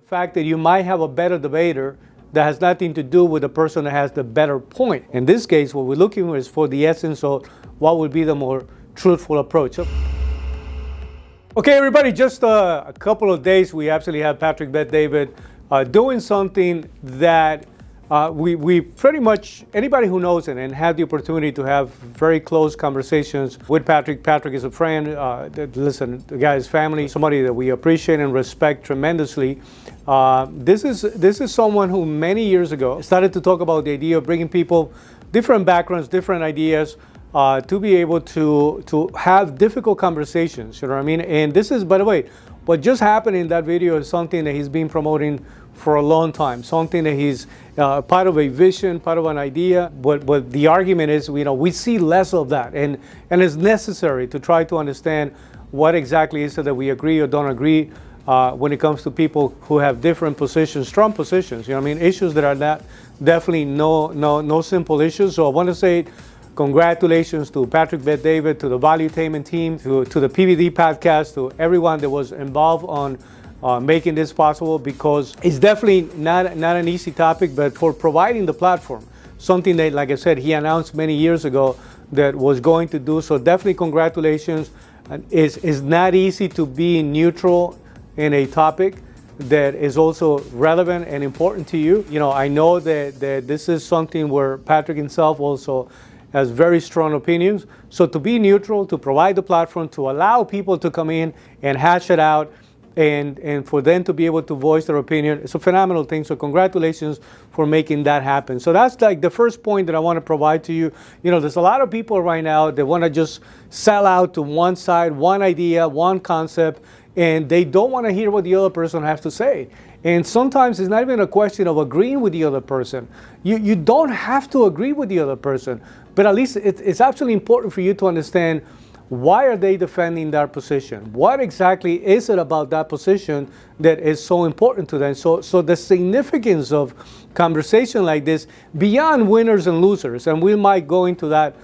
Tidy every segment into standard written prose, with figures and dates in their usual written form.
fact that you might have a better debater that has nothing to do with the person that has the better point. In this case, what we're looking for is for the essence of what would be the more truthful approach. Okay, everybody, just a couple of days, we absolutely have Patrick Bet-David doing something that we pretty much, anybody who knows it and had the opportunity to have very close conversations with Patrick. Patrick is a friend, listen, the guy is family, somebody that we appreciate and respect tremendously. This is someone who many years ago started to talk about the idea of bringing people, different backgrounds, different ideas, to be able to have difficult conversations, you know what I mean? And this is, by the way, what just happened in that video is something that he's been promoting for a long time, something that he's part of a vision, part of an idea. But the argument is, you know, we see less of that, and it's necessary to try to understand what exactly is it that we agree or don't agree when it comes to people who have different positions, strong positions. You know what I mean? Issues that are not definitely no simple issues. So I want to say congratulations to Patrick Bet-David, to the Valuetainment team, to the PVD podcast, to everyone that was involved on making this possible, because it's definitely not an easy topic, but for providing the platform, something that, like I said, he announced many years ago that was going to do. So definitely congratulations. It's not easy to be neutral in a topic that is also relevant and important to you. You know, I know that this is something where Patrick himself also has very strong opinions. So to be neutral, to provide the platform, to allow people to come in and hash it out, and for them to be able to voice their opinion, it's a phenomenal thing. So congratulations for making that happen. So that's like the first point that I want to provide to you. You know, there's a lot of people right now that want to just sell out to one side, one idea, one concept, and they don't want to hear what the other person has to say. And sometimes it's not even a question of agreeing with the other person. You don't have to agree with the other person, but at least it's absolutely important for you to understand, why are they defending that position? What exactly is it about that position that is so important to them? So the significance of conversation like this, beyond winners and losers, and we might go into that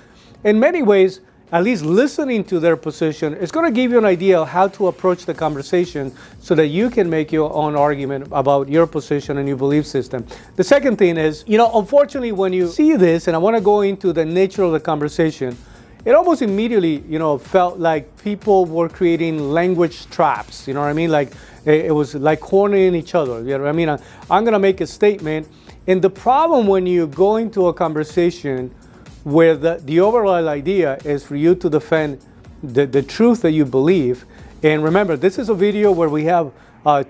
in many ways, at least listening to their position, it's going to give you an idea of how to approach the conversation so that you can make your own argument about your position and your belief system. The second thing is, you know, unfortunately, when you see this, and I want to go into the nature of the conversation, it almost immediately, you know, felt like people were creating language traps. You know what I mean? Like it was like cornering each other. You know what I mean? I'm going to make a statement. And the problem when you go into a conversation where the overall idea is for you to defend the truth that you believe. And remember, this is a video where we have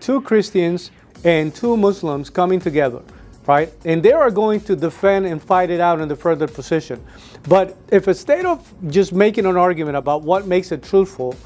two Christians and two Muslims coming together, right? And they are going to defend and fight it out in the further position. But if instead of just making an argument about what makes it truthful,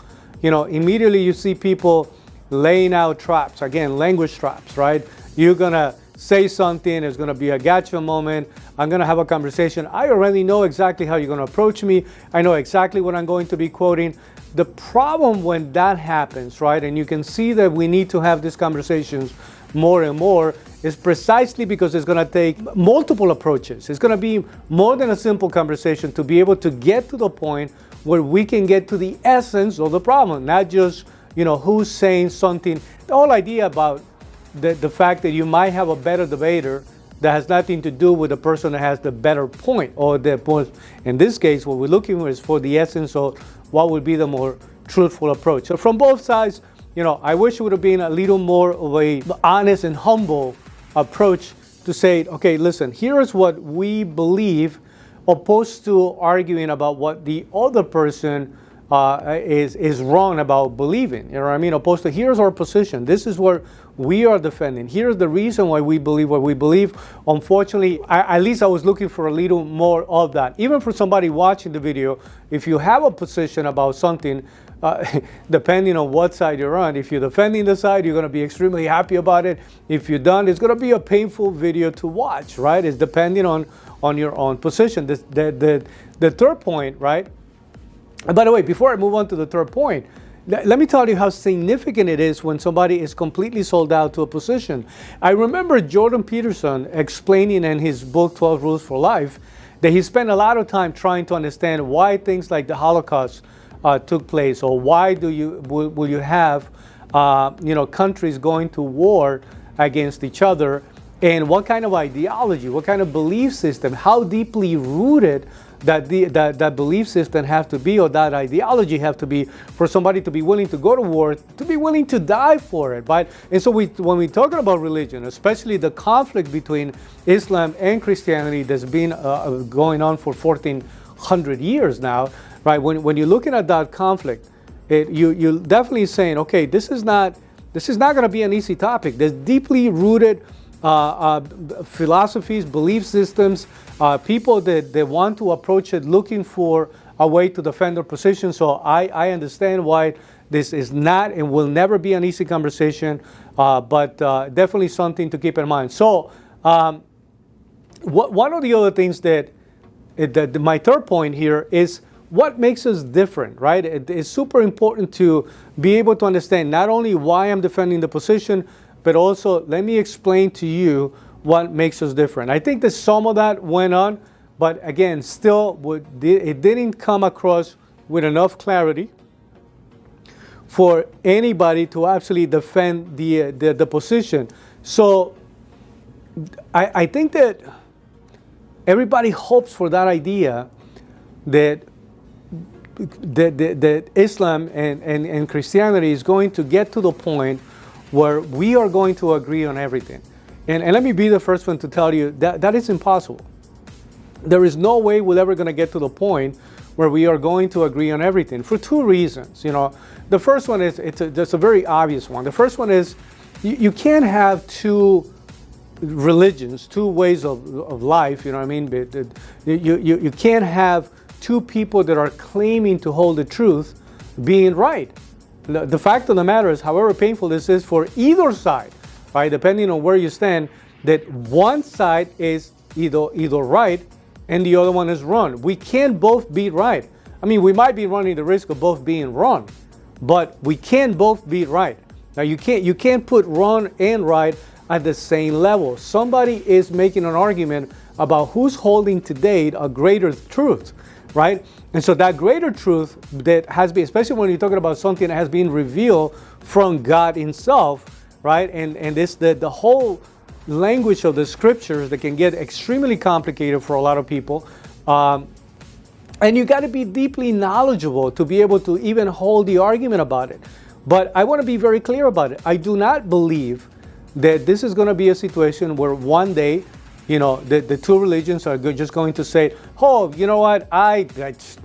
you know, immediately you see people laying out traps, again, language traps, right? You're going to say something, there's going to be a gotcha moment, I'm going to have a conversation. I already know exactly how you're going to approach me. I know exactly what I'm going to be quoting. The problem when that happens, right, and you can see that we need to have these conversations more and more, is precisely because it's going to take multiple approaches. It's going to be more than a simple conversation to be able to get to the point where we can get to the essence of the problem, not just, you know, who's saying something. The whole idea about the fact that you might have a better debater that has nothing to do with the person that has the better point, or the point. In this case, what we're looking for is for the essence of what would be the more truthful approach. So from both sides, you know, I wish it would have been a little more of a honest and humble approach to say, okay, listen, here is what we believe, opposed to arguing about what the other person is wrong about believing. You know what I mean? Opposed to, here's our position. This is what we are defending. Here's the reason why we believe what we believe. Unfortunately, at least I was looking for a little more of that. Even for somebody watching the video, if you have a position about something, depending on what side you're on, if you're defending the side, you're going to be extremely happy about it. If you don't, it's going to be a painful video to watch, right? It's depending on your own position. The third point, right? And by the way, before I move on to the third point, let me tell you how significant it is when somebody is completely sold out to a position. I remember Jordan Peterson explaining in his book, 12 Rules for Life, that he spent a lot of time trying to understand why things like the Holocaust took place, or why will you have countries going to war against each other, and what kind of ideology, what kind of belief system, how deeply rooted that belief system have to be, or that ideology have to be, for somebody to be willing to go to war, to be willing to die for it, right? And so when we're talking about religion, especially the conflict between Islam and Christianity that's been going on for 1,400 years now, right? When you're looking at that conflict, you're definitely saying, okay, this is not going to be an easy topic. There's deeply rooted philosophies, belief systems, people that want to approach it looking for a way to defend their position. So I understand why this is not and will never be an easy conversation, but definitely something to keep in mind. So one of the other things that my third point here is what makes us different, right? It's super important to be able to understand not only why I'm defending the position, but also let me explain to you what makes us different. I think that some of that went on, but again, still, it didn't come across with enough clarity for anybody to actually defend the position. So I think that everybody hopes for that idea that Islam and Christianity is going to get to the point where we are going to agree on everything. And let me be the first one to tell you that is impossible. There is no way we're ever going to get to the point where we are going to agree on everything for two reasons. You know, the first one is, it's a very obvious one. The first one is you can't have two religions, two ways of life, you know what I mean? You can't have two people that are claiming to hold the truth being right. The fact of the matter is, however painful this is for either side, right, depending on where you stand, that one side is either right and the other one is wrong. We can't both be right. I mean, we might be running the risk of both being wrong, but we can't both be right. Now, you can't put wrong and right at the same level. Somebody is making an argument about who's holding to date a greater truth, right? And so that greater truth that has been, especially when you're talking about something that has been revealed from God himself, right? And this the whole language of the scriptures that can get extremely complicated for a lot of people. And you got to be deeply knowledgeable to be able to even hold the argument about it. But I want to be very clear about it. I do not believe that this is going to be a situation where one day, you know, the two religions are just going to say, oh, you know what,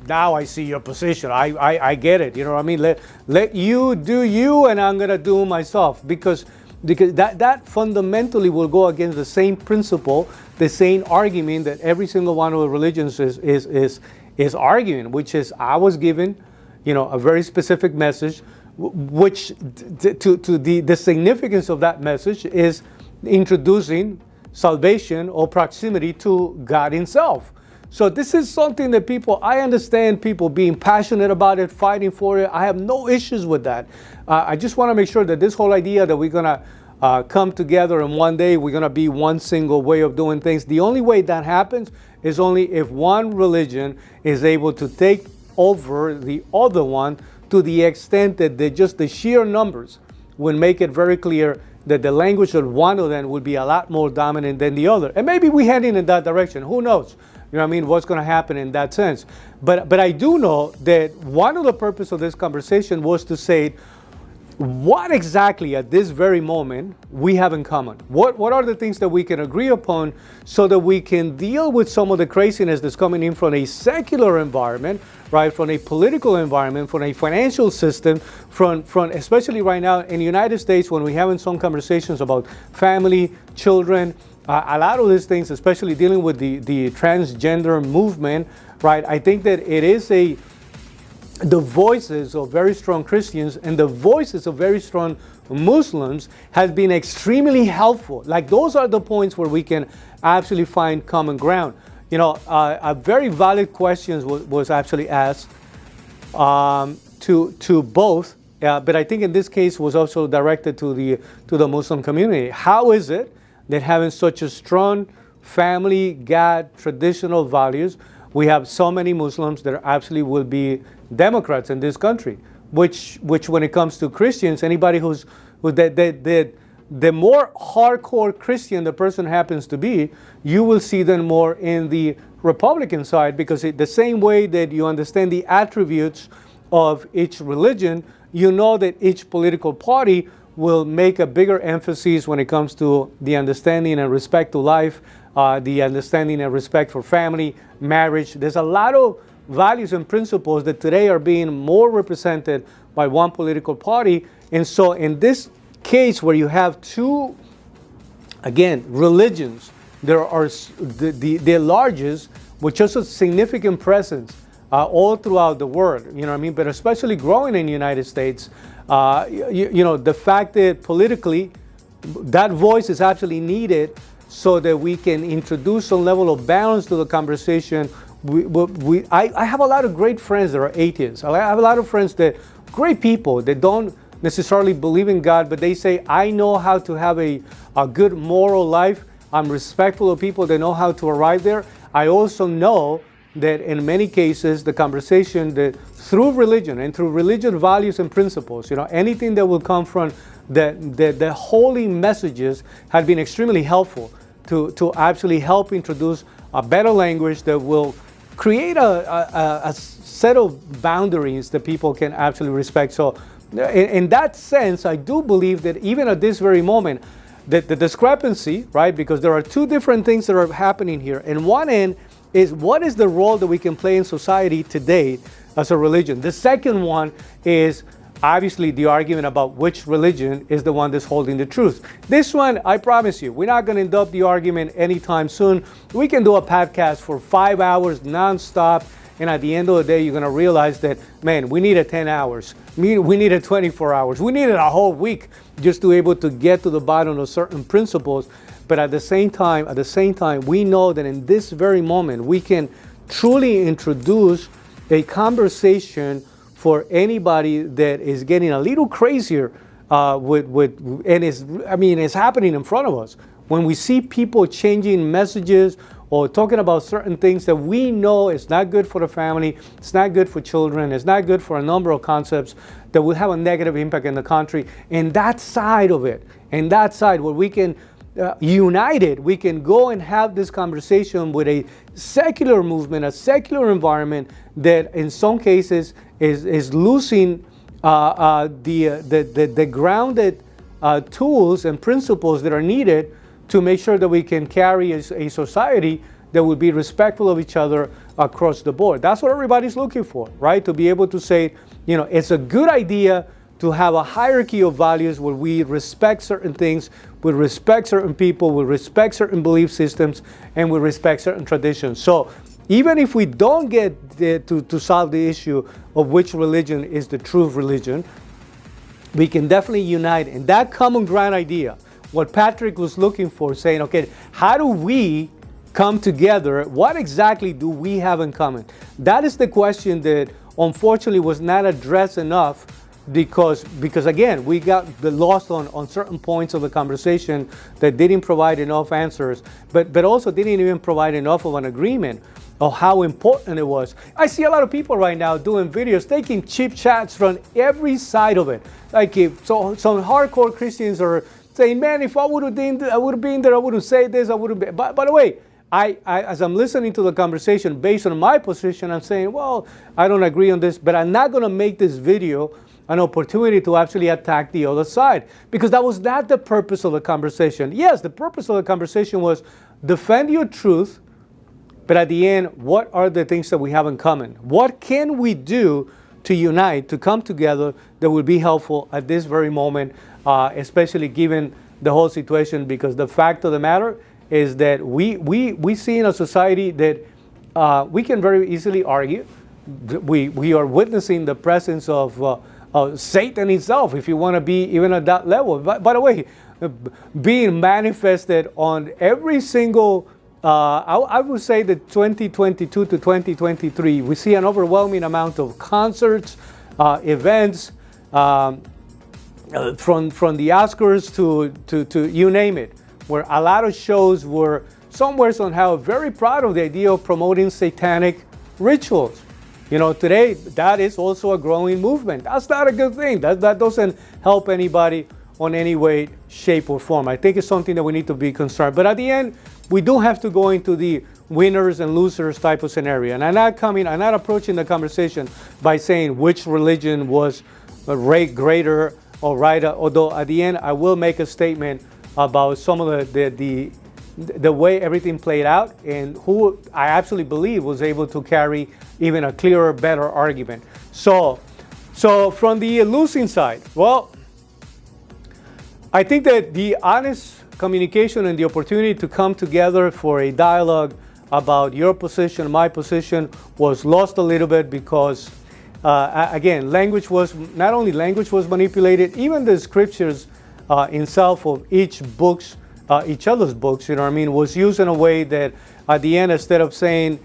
now I see your position. I get it. You know what I mean? Let you do you, and I'm going to do myself. Because that fundamentally will go against the same principle, the same argument that every single one of the religions is arguing, which is, I was given, you know, a very specific message, which to the significance of that message is introducing salvation or proximity to God himself. So this is something that I understand people being passionate about it, fighting for it. I have no issues with that. I just want to make sure that this whole idea that we're going to come together and one day we're going to be one single way of doing things, the only way that happens is only if one religion is able to take over the other one, to the extent that just the sheer numbers will make it very clear that the language of one of them will be a lot more dominant than the other. And maybe we're heading in that direction. Who knows? You know what I mean? What's going to happen in that sense. But I do know that one of the purposes of this conversation was to say, what exactly at this very moment we have in common? What are the things that we can agree upon so that we can deal with some of the craziness that's coming in from a secular environment, right? From a political environment, from a financial system, from especially right now in the United States when we're having some conversations about family, children, a lot of these things, especially dealing with the transgender movement, right? I think that it is the voices of very strong Christians and the voices of very strong Muslims has been extremely helpful. Like, those are the points where we can actually find common ground. You know, a very valid question was actually asked to both, but I think in this case was also directed to the Muslim community. How is it that having such a strong family, God, traditional values, we have so many Muslims that actually will be Democrats in this country, which when it comes to Christians, anybody that the more hardcore Christian the person happens to be, you will see them more in the Republican side, because the same way that you understand the attributes of each religion, you know that each political party will make a bigger emphasis when it comes to the understanding and respect to life, the understanding and respect for family, marriage. There's a lot of values and principles that today are being more represented by one political party. And so in this case where you have two, again, religions, there are the largest, with just a significant presence all throughout the world, you know what I mean? But especially growing in the United States, you know, the fact that politically that voice is actually needed so that we can introduce some level of balance to the conversation. I have a lot of great friends that are atheists. I have a lot of friends that, great people that don't necessarily believe in God, but they say, I know how to have a good moral life. I'm respectful of people that know how to arrive there. I also know that in many cases, the conversation that through religion and through religious values and principles, you know, anything that will come from the holy messages have been extremely helpful to actually help introduce a better language that will create a set of boundaries that people can actually respect. So in that sense, I do believe that even at this very moment, that the discrepancy, right, because there are two different things that are happening here. And one end is, what is the role that we can play in society today as a religion? The second one is obviously the argument about which religion is the one that's holding the truth. This one, I promise you, we're not going to end up the argument anytime soon. We can do a podcast for 5 hours nonstop, and at the end of the day, you're going to realize that, man, we needed 10 hours. We needed 24 hours. We needed a whole week just to be able to get to the bottom of certain principles. But at the same time, we know that in this very moment, we can truly introduce a conversation for anybody that is getting a little crazier and it's happening in front of us. When we see people changing messages or talking about certain things that we know is not good for the family, it's not good for children, it's not good for a number of concepts that will have a negative impact in the country. And that side of it, and that side where we can united, we can go and have this conversation with a secular movement, a secular environment that in some cases is losing the grounded tools and principles that are needed to make sure that we can carry a society that will be respectful of each other across the board. That's what everybody's looking for, right? To be able to say, you know, it's a good idea to have a hierarchy of values where we respect certain things, we respect certain people, we respect certain belief systems, and we respect certain traditions. So even if we don't get to solve the issue of which religion is the true religion, we can definitely unite in that common ground idea. What Patrick was looking for, saying, okay, how do we come together? What exactly do we have in common? That is the question that unfortunately was not addressed enough, because again, we got lost on certain points of the conversation that didn't provide enough answers, but also didn't even provide enough of an agreement of how important it was. I see a lot of people right now doing videos, taking cheap shots from every side of it. Like some hardcore Christians are saying, man, if I would have been there, I would have said this, I would have been. By the way, I as I'm listening to the conversation based on my position, I'm saying, well, I don't agree on this, but I'm not going to make this video an opportunity to actually attack the other side, because that was not the purpose of the conversation. Yes, the purpose of the conversation was defend your truth, but at the end, what are the things that we have in common? What can we do to unite, to come together that will be helpful at this very moment, especially given the whole situation? Because the fact of the matter is that we see in a society that we can very easily argue. We are witnessing the presence of Satan himself, if you want to be even at that level. By the way, being manifested on every single, I would say that 2022 to 2023, we see an overwhelming amount of concerts, events, from the Oscars to you name it, where a lot of shows were somewhere somehow very proud of the idea of promoting satanic rituals. You know, today, that is also a growing movement. That's not a good thing. That doesn't help anybody on any way, shape, or form. I think it's something that we need to be concerned. But at the end, we do have to go into the winners and losers type of scenario. And I'm not approaching the conversation by saying which religion was greater or right. Although at the end, I will make a statement about some of the way everything played out and who I absolutely believe was able to carry even a clearer, better argument. So from the losing side, well, I think that the honest communication and the opportunity to come together for a dialogue about your position, my position, was lost a little bit because, again, not only language was manipulated, even the scriptures itself of each other's books, was used in a way that at the end, instead of saying,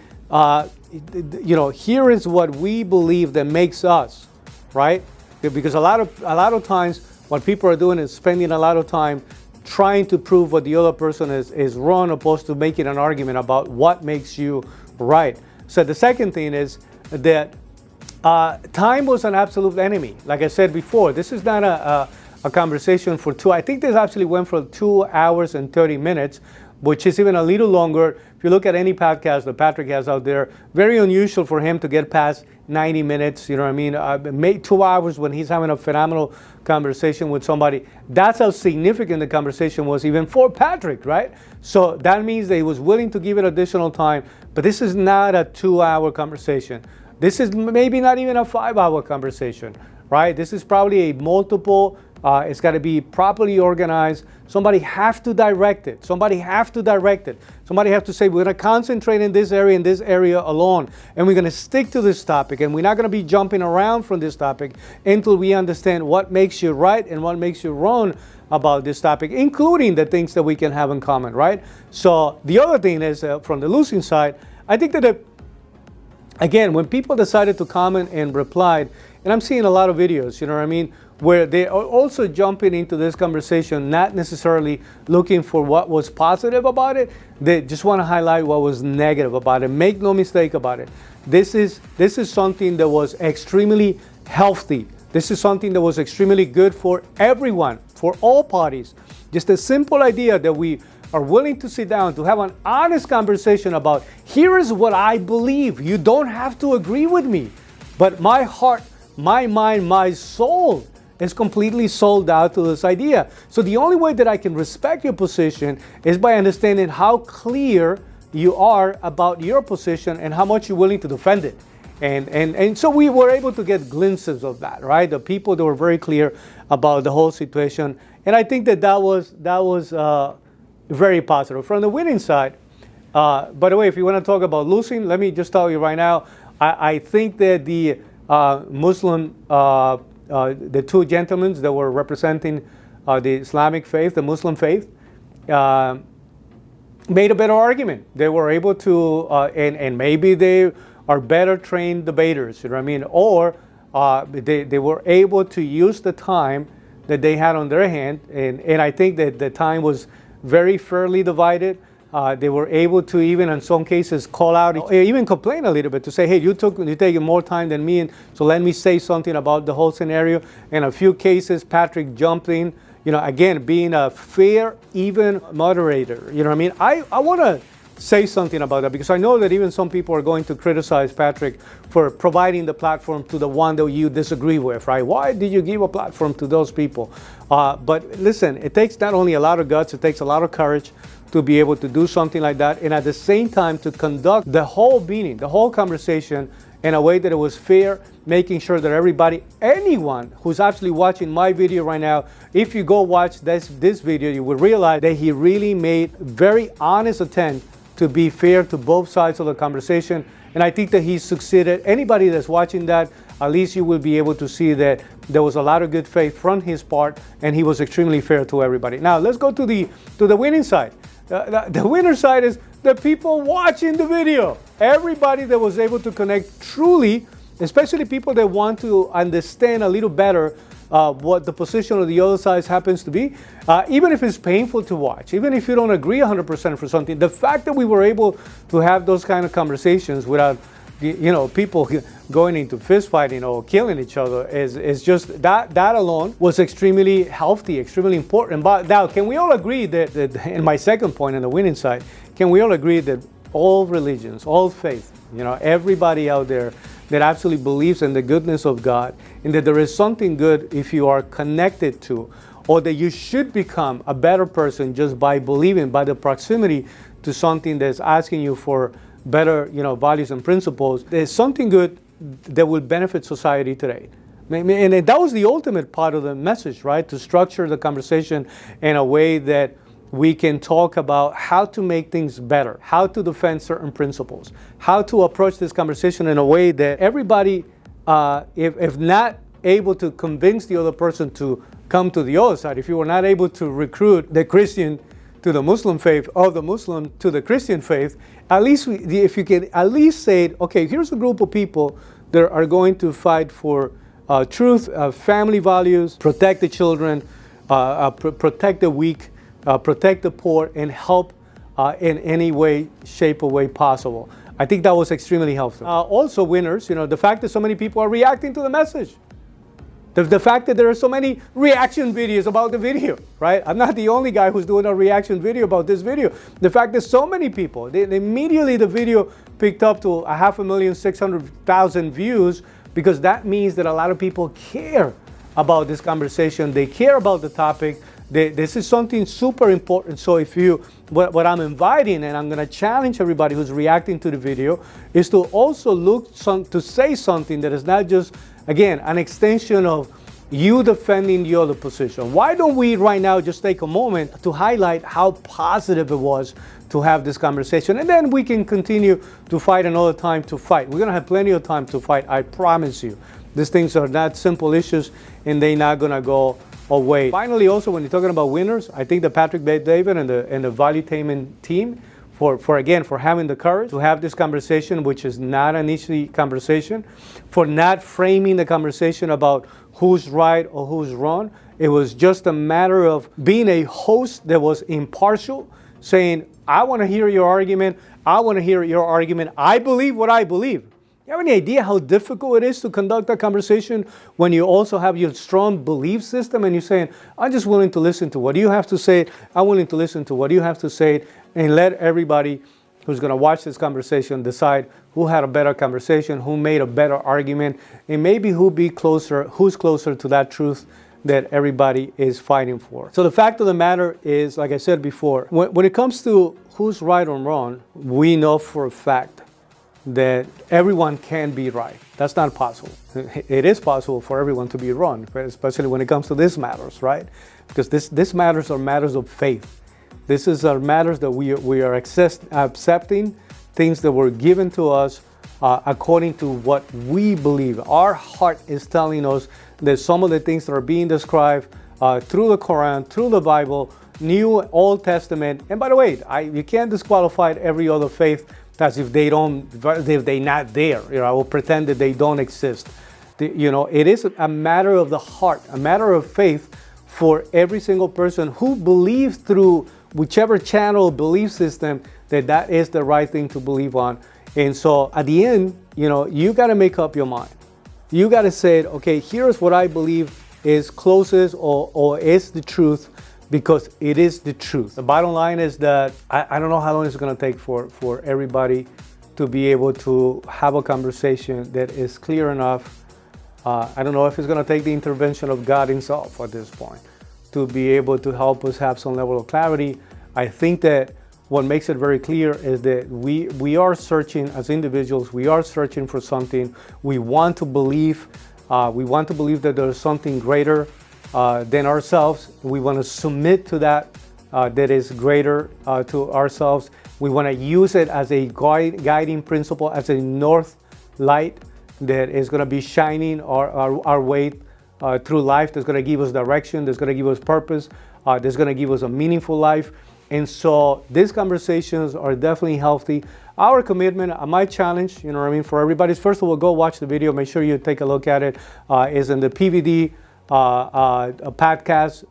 here is what we believe that makes us, right? Because a lot of times what people are doing is spending a lot of time trying to prove what the other person is wrong, opposed to making an argument about what makes you right. So the second thing is that time was an absolute enemy. Like I said before, this is not a conversation for I think this actually went for 2 hours and 30 minutes, which is even a little longer. If you look at any podcast that Patrick has out there, very unusual for him to get past 90 minutes, maybe 2 hours when he's having a phenomenal conversation with somebody. That's how significant the conversation was even for Patrick, right? So that means that he was willing to give it additional time, but this is not a 2-hour conversation. This is maybe not even a 5-hour conversation, right? This is probably a multiple. It's got to be properly organized. Somebody have to direct it. Somebody have to say, we're going to concentrate in this area alone, and we're going to stick to this topic, and we're not going to be jumping around from this topic until we understand what makes you right and what makes you wrong about this topic, including the things that we can have in common, right? So the other thing is, from the losing side, I think that, again, when people decided to comment and replied, and I'm seeing a lot of videos, where they are also jumping into this conversation, not necessarily looking for what was positive about it. They just want to highlight what was negative about it. Make no mistake about it. This is something that was extremely healthy. This is something that was extremely good for everyone, for all parties. Just a simple idea that we are willing to sit down to have an honest conversation about, here is what I believe. You don't have to agree with me, but my heart, my mind, my soul is completely sold out to this idea. So the only way that I can respect your position is by understanding how clear you are about your position and how much you're willing to defend it. And so we were able to get glimpses of that, right? The people that were very clear about the whole situation. And I think that was very positive. From the winning side, by the way, if you want to talk about losing, let me just tell you right now, I think that the Muslim, the two gentlemen that were representing the Islamic faith, the Muslim faith, made a better argument. They were able to, and maybe they are better trained debaters, or they were able to use the time that they had on their hand, and I think that the time was very fairly divided. They were able to even in some cases call out, even complain a little bit to say, hey, you're taking more time than me, and so let me say something about the whole scenario. In a few cases, Patrick jumped in, again, being a fair, even moderator. I want to say something about that because I know that even some people are going to criticize Patrick for providing the platform to the one that you disagree with, right? Why did you give a platform to those people? But listen, it takes not only a lot of guts, it takes a lot of courage to be able to do something like that, and at the same time to conduct the whole meeting, the whole conversation in a way that it was fair, making sure that anyone who's actually watching my video right now, if you go watch this video, you will realize that he really made very honest attempt to be fair to both sides of the conversation, and I think that he succeeded. Anybody that's watching that, at least you will be able to see that there was a lot of good faith from his part, and he was extremely fair to everybody. Now let's go to the winning side. The winner side is the people watching the video. Everybody that was able to connect truly, especially people that want to understand a little better what the position of the other side happens to be, even if it's painful to watch, even if you don't agree 100% for something, the fact that we were able to have those kind of conversations without people going into fist fighting or killing each other is just that alone was extremely healthy, extremely important. But now, can we all agree that in my second point on the winning side, can we all agree that all religions, all faith, everybody out there that absolutely believes in the goodness of God and that there is something good if you are connected to, or that you should become a better person just by believing, by the proximity to something that's asking you for better, values and principles. There's something good that will benefit society today. And that was the ultimate part of the message, right? To structure the conversation in a way that we can talk about how to make things better, how to defend certain principles, how to approach this conversation in a way that everybody, if not able to convince the other person to come to the other side, if you were not able to recruit the Christian to the Muslim faith or the Muslim to the Christian faith, at least if you can at least say, okay, here's a group of people that are going to fight for truth, family values, protect the children, protect the weak, protect the poor, and help in any way, shape, or way possible. I think that was extremely helpful. Also, winners, the fact that so many people are reacting to the message. The fact that there are so many reaction videos about the video, right? I'm not the only guy who's doing a reaction video about this video. The fact that so many people, immediately the video picked up to 5,600,000 views, because that means that a lot of people care about this conversation. They care about the topic. This is something super important. So what I'm inviting, and I'm going to challenge everybody who's reacting to the video, is to also to say something that is not just, again, an extension of you defending the other position. Why don't we right now just take a moment to highlight how positive it was to have this conversation, and then we can continue to fight another time to fight. We're going to have plenty of time to fight, I promise you. These things are not simple issues, and they're not going to go away. Finally, also, when you're talking about winners, I think that Patrick Bet-David and the Valuetainment team, for having the courage to have this conversation, which is not an easy conversation, for not framing the conversation about who's right or who's wrong. It was just a matter of being a host that was impartial, saying, I want to hear your argument. I want to hear your argument. I believe what I believe. You have any idea how difficult it is to conduct a conversation when you also have your strong belief system and you're saying, I'm just willing to listen to what you have to say. I'm willing to listen to what you have to say, and let everybody who's going to watch this conversation decide who had a better conversation, who made a better argument, and maybe who's closer to that truth that everybody is fighting for. So the fact of the matter is, like I said before, when it comes to who's right or wrong, we know for a fact that everyone can be right. That's not possible. It is possible for everyone to be wrong, especially when it comes to these matters, right? Because this matters are matters of faith. This is matters that we are accepting, things that were given to us according to what we believe. Our heart is telling us that some of the things that are being described through the Quran, through the Bible, New, Old Testament, and by the way, you can't disqualify every other faith as if they're not there, or pretend that they don't exist. It is a matter of the heart, a matter of faith for every single person who believes through whichever channel belief system that is the right thing to believe on. And so at the end, you got to make up your mind. You got to say, okay, here's what I believe is closest or is the truth, because it is the truth. The bottom line is that I don't know how long it's going to take for everybody to be able to have a conversation that is clear enough. I don't know if it's going to take the intervention of God himself at this point to be able to help us have some level of clarity. I think that what makes it very clear is that we are searching as individuals. We are searching for something. We want to believe. We want to believe that there's something greater than ourselves. We want to submit to that that is greater to ourselves. We want to use it as a guiding principle, as a north light that is going to be shining our way through life, that's going to give us direction, that's going to give us purpose, that's going to give us a meaningful life. And so these conversations are definitely healthy. Our commitment, my challenge, for everybody is, first of all, go watch the video. Make sure you take a look at it. Is in the PVD podcast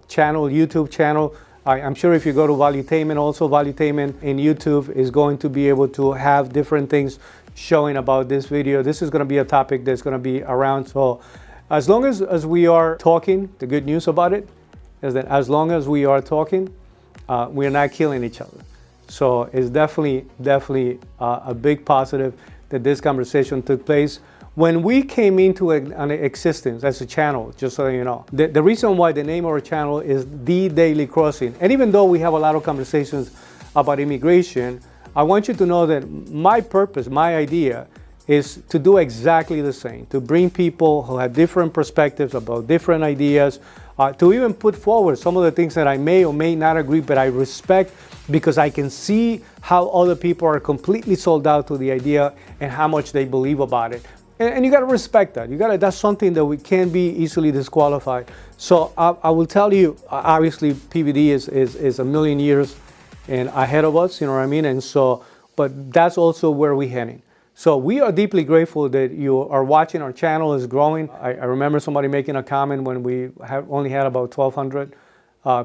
channel, YouTube channel. I'm sure if you go to Valuetainment, also Valuetainment in YouTube is going to be able to have different things showing about this video. This is going to be a topic that's going to be around. So as long as we are talking, the good news about it is that as long as we are talking, we're not killing each other. So it's definitely a big positive that this conversation took place. When we came into an existence as a channel, just so you know, the reason why the name of our channel is The Daily Crossing, and even though we have a lot of conversations about immigration, I want you to know that my purpose, my idea, is to do exactly the same, to bring people who have different perspectives about different ideas, to even put forward some of the things that I may or may not agree, but I respect because I can see how other people are completely sold out to the idea and how much they believe about it. And you got to respect that. That's something that we can't be easily disqualified. So I will tell you, obviously PVD is a million years and ahead of us, you know what I mean? And so, but that's also where we're heading. So we are deeply grateful that you are watching. Our channel is growing. I remember somebody making a comment when we only had about 1,200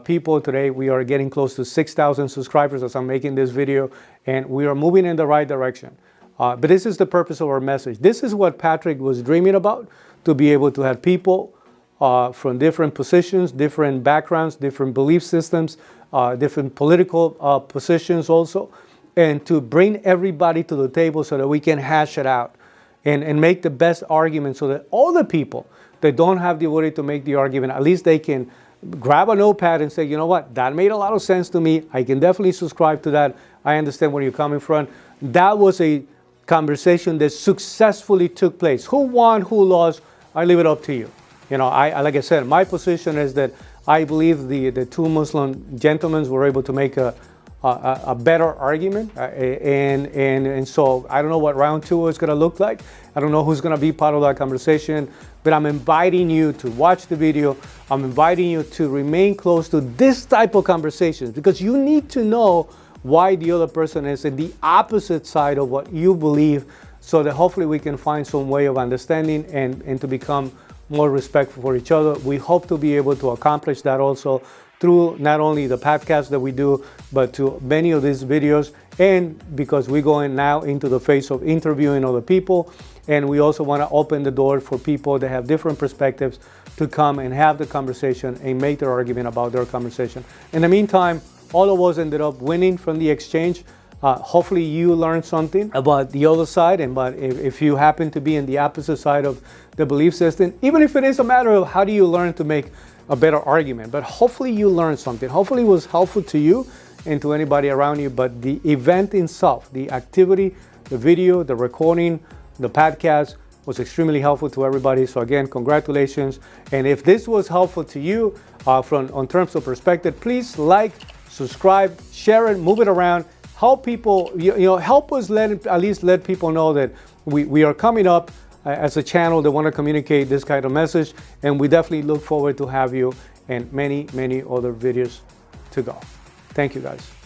people. Today we are getting close to 6,000 subscribers as I'm making this video, and we are moving in the right direction. But this is the purpose of our message. This is what Patrick was dreaming about, to be able to have people from different positions, different backgrounds, different belief systems, different political positions also, and to bring everybody to the table so that we can hash it out and make the best argument so that all the people that don't have the ability to make the argument, at least they can grab a notepad and say, you know what, that made a lot of sense to me. I can definitely subscribe to that. I understand where you're coming from. That was a conversation that successfully took place. Who won, who lost, I leave it up to you. You know, like I said, my position is that I believe the two Muslim gentlemen were able to make a better argument, and so I don't know what round two is going to look like. I don't know who's going to be part of that conversation, but I'm inviting you to watch the video. I'm inviting you to remain close to this type of conversations, because you need to know why the other person is in the opposite side of what you believe, so that hopefully we can find some way of understanding and to become more respectful for each other. We hope to be able to accomplish that also through not only the podcast that we do, but to many of these videos, and because we're going now into the phase of interviewing other people, and we also want to open the door for people that have different perspectives to come and have the conversation and make their argument about their conversation. In the meantime, all of us ended up winning from the exchange. Hopefully you learned something about the other side, and but if you happen to be in the opposite side of the belief system, even if it is a matter of how do you learn to make a better argument, but hopefully you learned something. Hopefully it was helpful to you and to anybody around you. But the event itself, the activity, the video, the recording, the podcast was extremely helpful to everybody. So again, congratulations. And if this was helpful to you on terms of perspective, please like, subscribe, share it, move it around, help people, help us at least let people know that we are coming up as a channel that want to communicate this kind of message, and we definitely look forward to have you in many other videos to go. Thank you guys.